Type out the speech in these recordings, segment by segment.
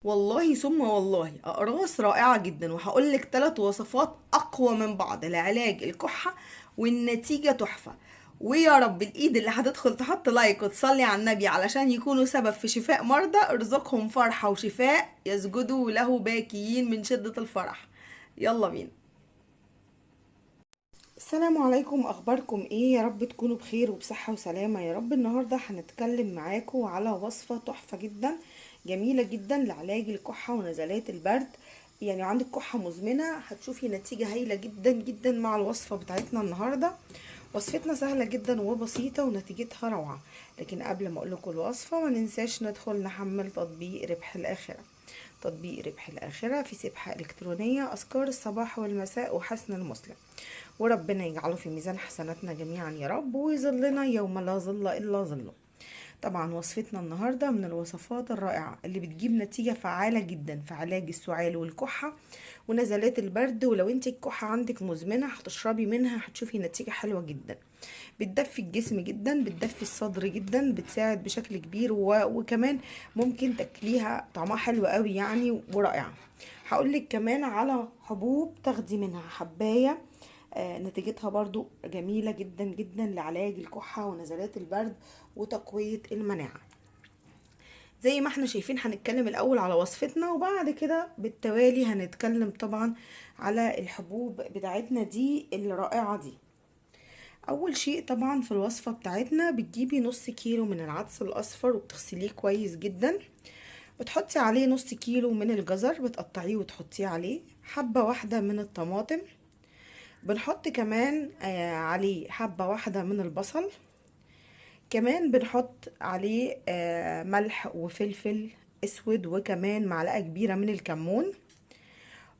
والله ثم والله اقراص رائعة جدا، وهقول لك 3 وصفات اقوى من بعض لعلاج الكحة، والنتيجة تحفة. ويا رب الايد اللي هتدخل تحط لايك وتصلي على النبي علشان يكونوا سبب في شفاء مرضى ارزقهم فرحة وشفاء يسجدوا له باكيين من شدة الفرح. يلا بينا. السلام عليكم، اخباركم ايه؟ يا رب تكونوا بخير وبصحة وسلامة يا رب. النهاردة هنتكلم معاكم على وصفة تحفة جدا، جميلة جدا لعلاج الكحة ونزلات البرد. يعني عندك كحة مزمنة هتشوفي نتيجة هايلة جدا جدا مع الوصفة بتاعتنا النهاردة. وصفتنا سهلة جدا وبسيطة ونتيجتها روعة. لكن قبل ما اقولكم الوصفة ما ننساش ندخل نحمل تطبيق ربح الآخرة. تطبيق ربح الآخرة في سبحة إلكترونية، أذكار الصباح والمساء وحسن المسلم. وربنا يجعله في ميزان حسناتنا جميعا يا رب، ويظلنا يوم لا ظل إلا ظله. طبعا وصفتنا النهاردة من الوصفات الرائعة اللي بتجيب نتيجة فعالة جدا في علاج السعال والكحة ونزلات البرد. ولو انت الكحة عندك مزمنة هتشربي منها هتشوفي نتيجة حلوة جدا. بتدفي الجسم جدا، بتدفي الصدر جدا، بتساعد بشكل كبير وكمان ممكن تاكليها طعمها حلو قوي يعني ورائعة. هقولك كمان على حبوب تاخدي منها حباية، نتيجتها برضو جميلة جدا جدا لعلاج الكحة ونزلات البرد وتقوية المناعة. زي ما احنا شايفين هنتكلم الأول على وصفتنا، وبعد كده بالتوالي هنتكلم طبعا على الحبوب بتاعتنا دي الرائعة دي. أول شيء طبعا في الوصفة بتاعتنا بتجيبي نص كيلو من العدس الأصفر وبتغسليه كويس جدا. بتحطي عليه نص كيلو من الجزر بتقطعيه وتحطيه عليه حبة واحدة من الطماطم. بنحط كمان عليه حبة واحدة من البصل. كمان بنحط عليه ملح وفلفل اسود، وكمان معلقة كبيرة من الكمون.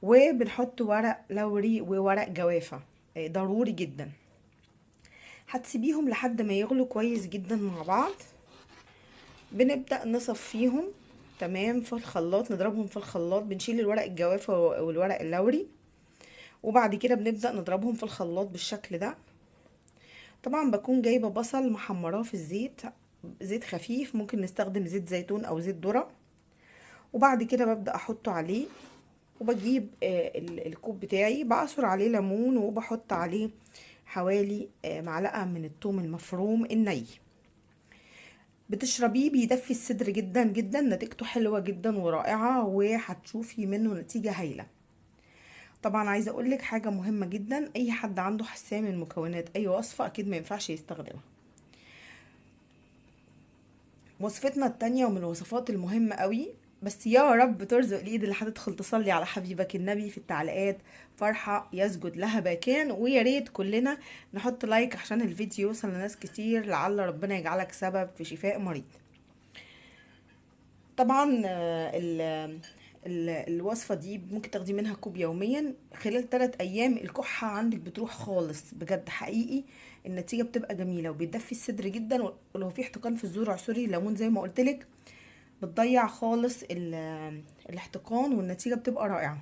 وبنحط ورق لوري وورق جوافة، ضروري جدا. هتسيبيهم لحد ما يغلوا كويس جدا مع بعض. بنبدأ نصفيهم تمام في الخلاط، نضربهم في الخلاط، بنشيل الورق الجوافة والورق اللوري، وبعد كده بنبدأ نضربهم في الخلاط بالشكل ده. طبعا بكون جايبة بصل محمراه في الزيت، زيت خفيف، ممكن نستخدم زيت زيتون او زيت ذرة. وبعد كده ببدأ احطه عليه، وبجيب الكوب بتاعي بعصر عليه ليمون، وبحط عليه حوالي معلقة من الثوم المفروم الني. بتشربيه بيدفي الصدر جدا جدا، نتيجته حلوة جدا ورائعة وهتشوفي منه نتيجة هايلة. طبعا عايزة اقولك حاجة مهمة جدا، اي حد عنده حساسية من مكونات اي وصفة اكيد ما ينفعش يستخدمها. وصفتنا التانية ومن الوصفات المهمة قوي، بس يا رب ترزق الايد اللي هتدخل تصلي على حبيبك النبي في التعليقات فرحة يسجد لها باكان. ويا ريت كلنا نحط لايك عشان الفيديو يوصل لناس كتير، لعل ربنا يجعلك سبب في شفاء مريض. طبعا الوصفة دي ممكن تاخدي منها كوب يوميا خلال 3 أيام، الكحة عندك بتروح خالص بجد حقيقي. النتيجة بتبقى جميلة وبيدفي الصدر جدا، ولو في احتقان في الزور اعصري ليمون زي ما قلتلك، بتضيع خالص الاحتقان، والنتيجة بتبقى رائعة.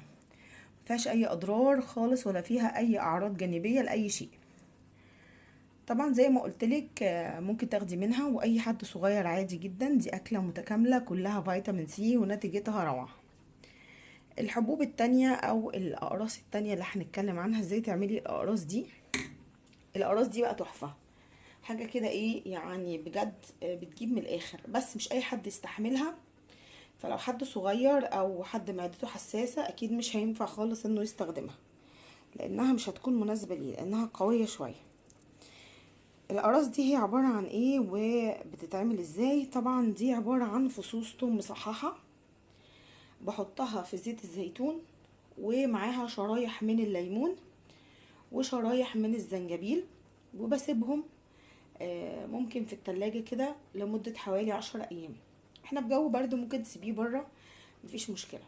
مفيهاش أي أضرار خالص ولا فيها أي أعراض جانبية لأي شيء. طبعا زي ما قلتلك ممكن تاخدي منها واي حد صغير عادي جدا، دي اكلة متكاملة كلها فيتامين سي ونتيجتها روعة. الحبوب التانية او الاقراص التانية اللي هنتكلم عنها ازاي تعملي الاقراص دي. الاقراص دي بقى تحفة، حاجة كده ايه يعني بجد، بتجيب من الاخر، بس مش اي حد يستحملها. فلو حد صغير او حد معدته حساسة اكيد مش هينفع خالص انه يستخدمها، لانها مش هتكون مناسبة ليه لانها قوية شوية. الأقراص دي هي عبارة عن ايه وبتتعمل ازاي؟ طبعا دي عبارة عن فصوص توم مصححة، بحطها في زيت الزيتون، ومعاها شرايح من الليمون وشرايح من الزنجبيل، وبسيبهم ممكن في التلاجة كده لمدة حوالي 10 أيام. احنا في جو برد ممكن تسيبيه بره، مفيش مشكلة.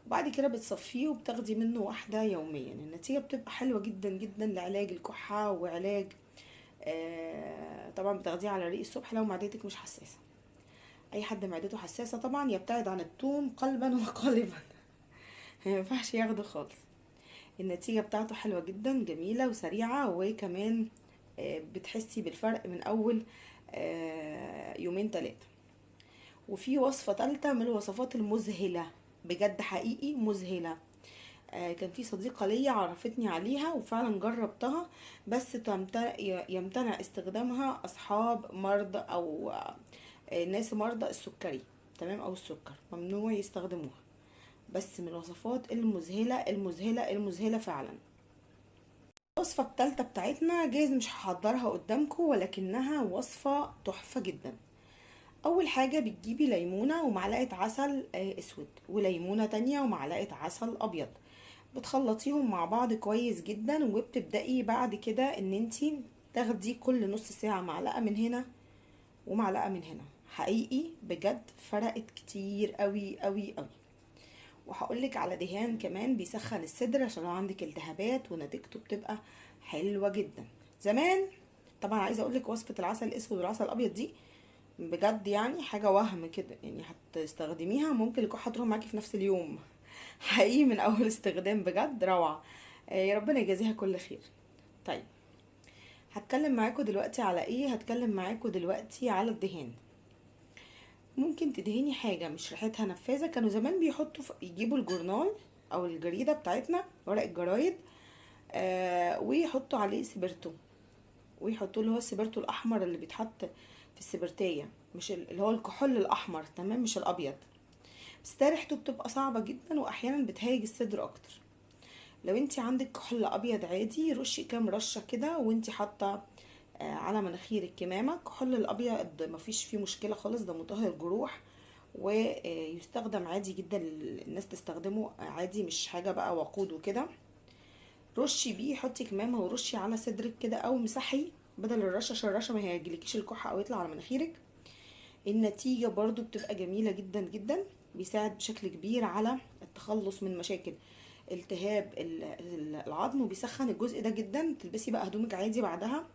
وبعد كده بتصفيه وبتاخدي منه واحدة يوميا. النتيجة بتبقى حلوة جدا جدا لعلاج الكحة وعلاج طبعا بتاخديه على ريق الصبح لو معدتك مش حساسة. اي حد معدته حساسة طبعا يبتعد عن الثوم قلبا وقالبا ما ينفعش ياخده خالص. النتيجة بتاعته حلوة جدا جميلة وسريعة، وكمان بتحسي بالفرق من اول يومين 3. وفي وصفة تالتة من الوصفات المذهلة، بجد حقيقي مذهلة. كان في صديقة ليا عرفتني عليها وفعلا جربتها، بس يمتنع استخدامها أصحاب مرضى أو ناس مرضى السكري، تمام، أو السكر ممنوع يستخدموها. بس من الوصفات المذهلة المذهلة المذهلة فعلا. الوصفة التالتة بتاعتنا جايز مش هحضرها قدامكم، ولكنها وصفة تحفة جدا. اول حاجة بتجيبي ليمونة ومعلقة عسل اسود، وليمونة تانية ومعلقة عسل ابيض، بتخلطيهم مع بعض كويس جدا، وبتبدأي بعد كده ان انتي تاخدي كل نص ساعة معلقة من هنا ومعلقة من هنا. حقيقي بجد فرقت كتير قوي قوي قوي. وهقولك على دهان كمان بيسخن الصدر عشان لو عندك التهابات، ونتيجته بتبقى حلوة جدا. زمان طبعا عايزه اقولك وصفه العسل الاسود والعسل الابيض دي بجد يعني حاجه وهم كده، يعني هتستخدميها ممكن الكحه تروح معاكي في نفس اليوم. حقيقي من اول استخدام بجد روعه. يا ربنا يجازيها كل خير. طيب، هتكلم معاكم دلوقتي على ايه؟ هتكلم معاكم دلوقتي على الدهان. ممكن تدهني حاجه مش ريحتها نفاذه. كانوا زمان بيحطوا يجيبوا الجورنال او الجريده بتاعتنا، ورق الجرايد، ويحطوا عليه سبرتو، ويحطوا اللي هو السبرتو الاحمر اللي بيتحط في السبرتيه، مش اللي هو الكحول الاحمر، تمام، مش الابيض. بس ده ريحته بتبقى صعبه جدا، واحيانا بتهيج الصدر اكتر. لو انت عندك كحول ابيض عادي، رشي كام رشه كده وانت حاطه على مناخير الكمامه. الكحول الابيض مفيش فيه مشكله خالص، ده مطهر جروح، ويستخدم عادي جدا، الناس تستخدمه عادي، مش حاجه بقى وقود وكده. رشي بيه، حطي كمامه ورشي على صدرك كده، او مسحي بدل الرشه عشان الرشه ما هيجيلكيش الكحه او يطلع على مناخيرك. النتيجه برضو بتبقى جميله جدا جدا، بيساعد بشكل كبير على التخلص من مشاكل التهاب العظم، وبيسخن الجزء ده جدا. تلبسي بقى هدومك عادي بعدها،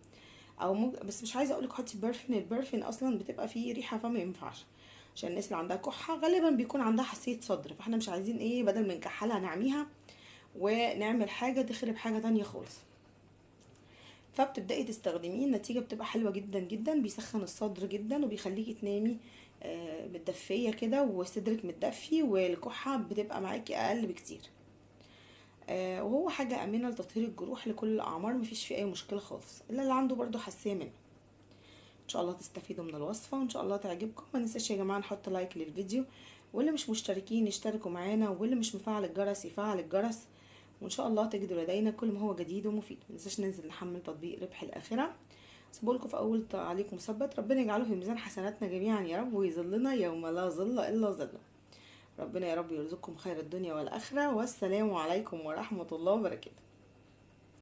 او بس مش عايزه اقولك حطي برفن، البرفن اصلا بتبقى فيه ريحه فما ينفعش، عشان الناس اللي عندها كحه غالبا بيكون عندها حساسيه صدر، فاحنا مش عايزين ايه بدل ما نكحلها نعميها ونعمل حاجه تخرب حاجه تانية خالص. فبتبدأي تستخدميه، النتيجة بتبقى حلوة جدا جدا، بيسخن الصدر جدا وبيخليكي تنامي متدفية كده وصدرك متدفي، والكحة بتبقى معاكي أقل بكتير. وهو حاجة آمنة لتطهير الجروح لكل الأعمار، مفيش فيه أي مشكلة خالص، إلا اللي عنده برضو حساسية منه. إن شاء الله تستفيدوا من الوصفة، وإن شاء الله تعجبكم. ما ننساش يا جماعة نحط لايك للفيديو، واللي مش مشتركين يشتركوا معانا، واللي مش مفعل الجرس يفعل الجرس. وان شاء الله تجدوا لدينا كل ما هو جديد ومفيد. متنساش ننزل نحمل تطبيق ربح الاخره. سيبولكم في اول تعليق مثبت، ربنا يجعله في ميزان حسناتنا جميعا يا رب، ويظلنا يوم لا ظل الا ظله. ربنا يا رب يرزقكم خير الدنيا والاخره، والسلام عليكم ورحمه الله وبركاته.